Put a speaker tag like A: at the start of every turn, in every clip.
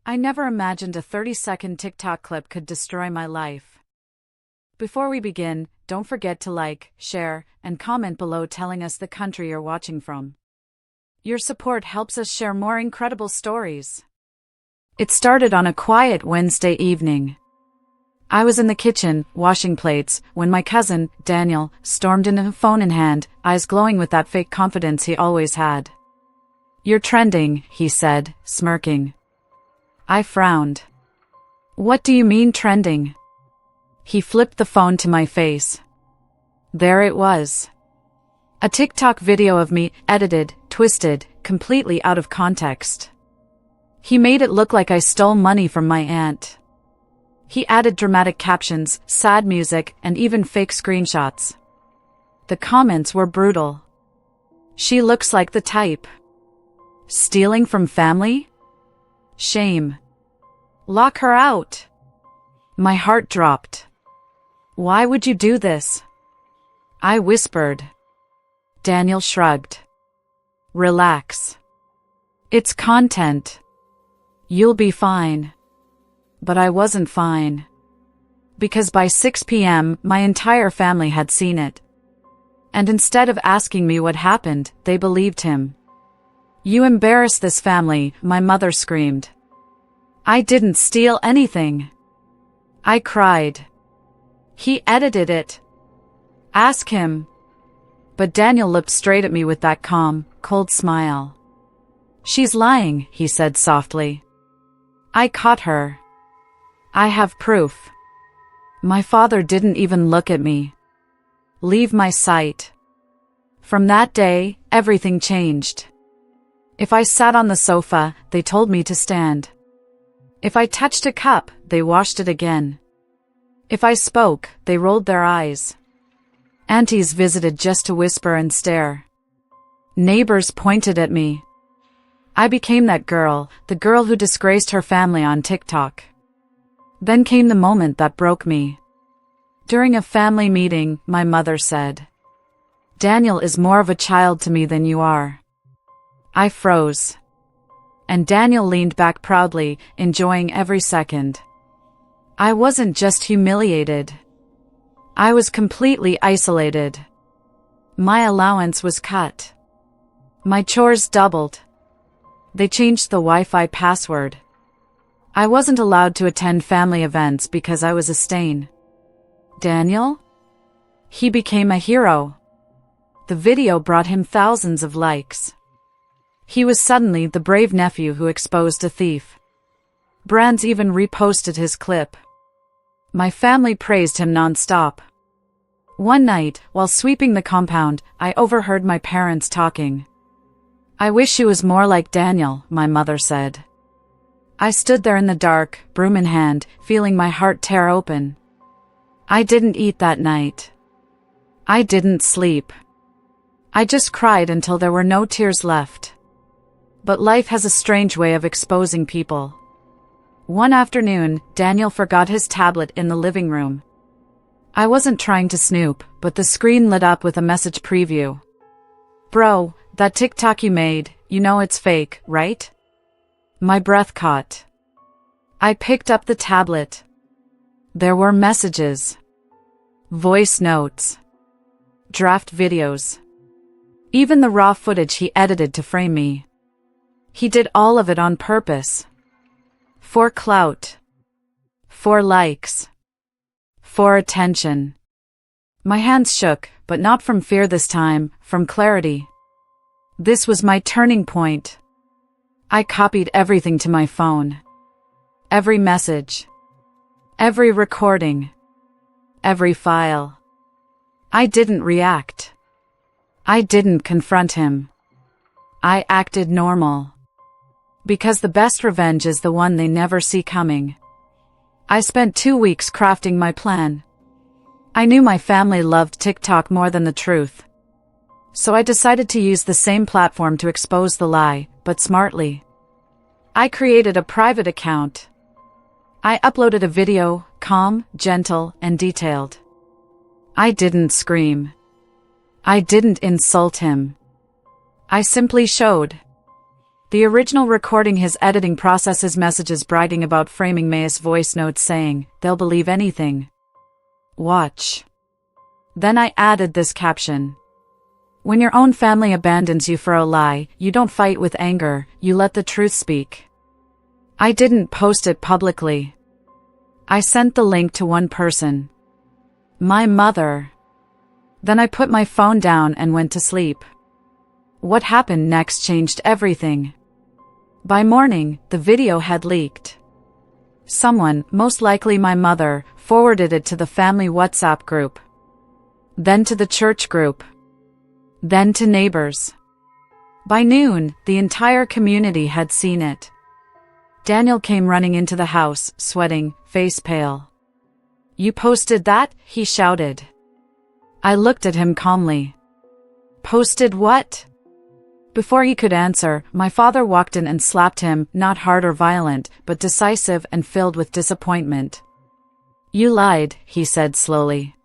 A: I never imagined a 30-second TikTok clip could destroy my life. Before we begin, don't forget to like, share, and comment below telling us the country you're watching from. Your support helps us share more incredible stories. It started on a quiet Wednesday evening. I was in the kitchen, washing plates, when my cousin, Daniel, stormed in, phone in hand, eyes glowing with that fake confidence he always had. "You're trending," he said, smirking. I frowned. "What do you mean trending?" He flipped the phone to my face. There it was. A TikTok video of me, edited, twisted, completely out of context. He made it look like I stole money from my aunt. He added dramatic captions, sad music, and even fake screenshots. The comments were brutal. "She looks like the type. Stealing from family? Shame. Lock her out." My heart dropped. "Why would you do this?" I whispered. Daniel shrugged. "Relax. It's content. You'll be fine." But I wasn't fine. Because by 6 p.m., my entire family had seen it. And instead of asking me what happened, they believed him. "You embarrass this family," my mother screamed. "I didn't steal anything." I cried. "He edited it. Ask him." But Daniel looked straight at me with that calm, cold smile. "She's lying," he said softly. I caught her. "I have proof." My father didn't even look at me. "Leave my sight." From that day, everything changed. If I sat on the sofa, they told me to stand. If I touched a cup, they washed it again. If I spoke, they rolled their eyes. Aunties visited just to whisper and stare. Neighbors pointed at me. I became that girl, the girl who disgraced her family on TikTok. Then came the moment that broke me. During a family meeting, my mother said, "Daniel is more of a child to me than you are." I froze. And Daniel leaned back proudly, enjoying every second. I wasn't just humiliated. I was completely isolated. My allowance was cut. My chores doubled. They changed the Wi-Fi password. I wasn't allowed to attend family events because I was a stain. Daniel? He became a hero. The video brought him thousands of likes. He was suddenly the brave nephew who exposed a thief. Brands even reposted his clip. My family praised him non-stop. One night, while sweeping the compound, I overheard my parents talking. "I wish she was more like Daniel," my mother said. I stood there in the dark, broom in hand, feeling my heart tear open. I didn't eat that night. I didn't sleep. I just cried until there were no tears left. But life has a strange way of exposing people. One afternoon, Daniel forgot his tablet in the living room. I wasn't trying to snoop, but the screen lit up with a message preview. "Bro, that TikTok you made, you know it's fake, right?" My breath caught. I picked up the tablet. There were messages. Voice notes. Draft videos. Even the raw footage he edited to frame me. He did all of it on purpose. For clout. For likes. For attention. My hands shook, but not from fear this time, from clarity. This was my turning point. I copied everything to my phone. Every message. Every recording. Every file. I didn't react. I didn't confront him. I acted normal. Because the best revenge is the one they never see coming. I spent 2 weeks crafting my plan. I knew my family loved TikTok more than the truth. So I decided to use the same platform to expose the lie, but smartly. I created a private account. I uploaded a video, calm, gentle, and detailed. I didn't scream. I didn't insult him. I simply showed The original recording, his editing process, his messages bragging about framing May's voice notes saying, "They'll believe anything. Watch." Then I added this caption. "When your own family abandons you for a lie, you don't fight with anger, you let the truth speak." I didn't post it publicly. I sent the link to one person. My mother. Then I put my phone down and went to sleep. What happened next changed everything. By morning, the video had leaked. Someone, most likely my mother, forwarded it to the family WhatsApp group. Then to the church group. Then to neighbors. By noon, the entire community had seen it. Daniel came running into the house, sweating, face pale. "You posted that?" he shouted. I looked at him calmly. "Posted what?" Before he could answer, my father walked in and slapped him, not hard or violent, but decisive and filled with disappointment. "You lied," he said slowly.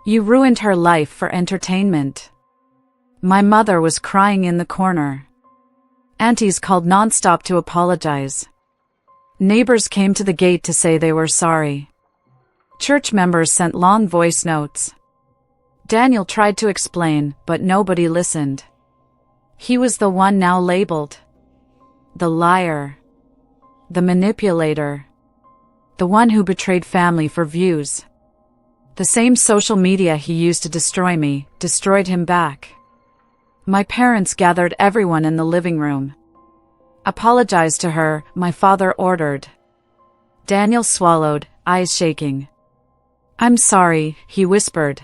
A: "You ruined her life for entertainment." My mother was crying in the corner. Aunties called nonstop to apologize. Neighbors came to the gate to say they were sorry. Church members sent long voice notes. Daniel tried to explain, but nobody listened. He was the one now labeled the liar, the manipulator, the one who betrayed family for views. The same social media he used to destroy me, destroyed him back. My parents gathered everyone in the living room. "Apologize to her," my father ordered. Daniel swallowed, eyes shaking. "I'm sorry," he whispered.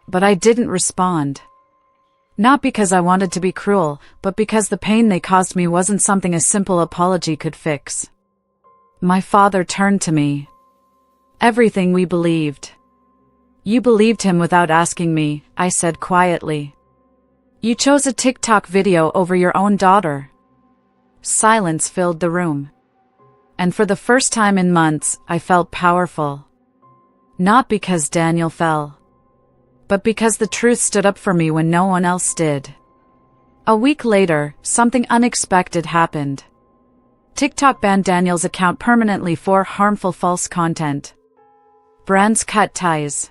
A: But I didn't respond. Not because I wanted to be cruel, but because the pain they caused me wasn't something a simple apology could fix. My father turned to me. "Everything we believed." "You believed him without asking me," I said quietly. "You chose a TikTok video over your own daughter." Silence filled the room. And for the first time in months, I felt powerful. Not because Daniel fell, but because the truth stood up for me when no one else did. A week later, something unexpected happened. TikTok banned Daniel's account permanently for harmful false content. Brands cut ties.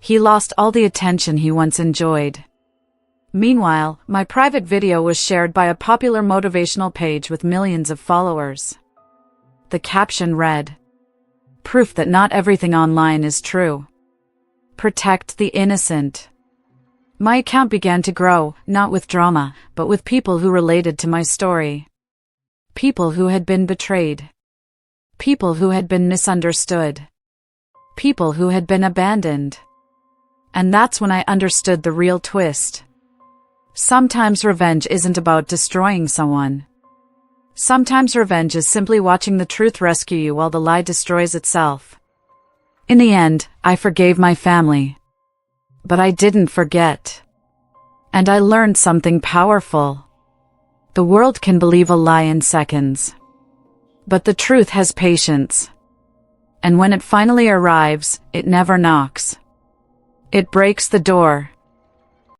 A: He lost all the attention he once enjoyed. Meanwhile, my private video was shared by a popular motivational page with millions of followers. The caption read, "Proof that not everything online is true. Protect the innocent." My account began to grow, not with drama, but with people who related to my story. People who had been betrayed. People who had been misunderstood. People who had been abandoned. And that's when I understood the real twist. Sometimes revenge isn't about destroying someone. Sometimes revenge is simply watching the truth rescue you while the lie destroys itself. In the end, I forgave my family. But I didn't forget. And I learned something powerful. The world can believe a lie in seconds. But the truth has patience. And when it finally arrives, it never knocks. It breaks the door.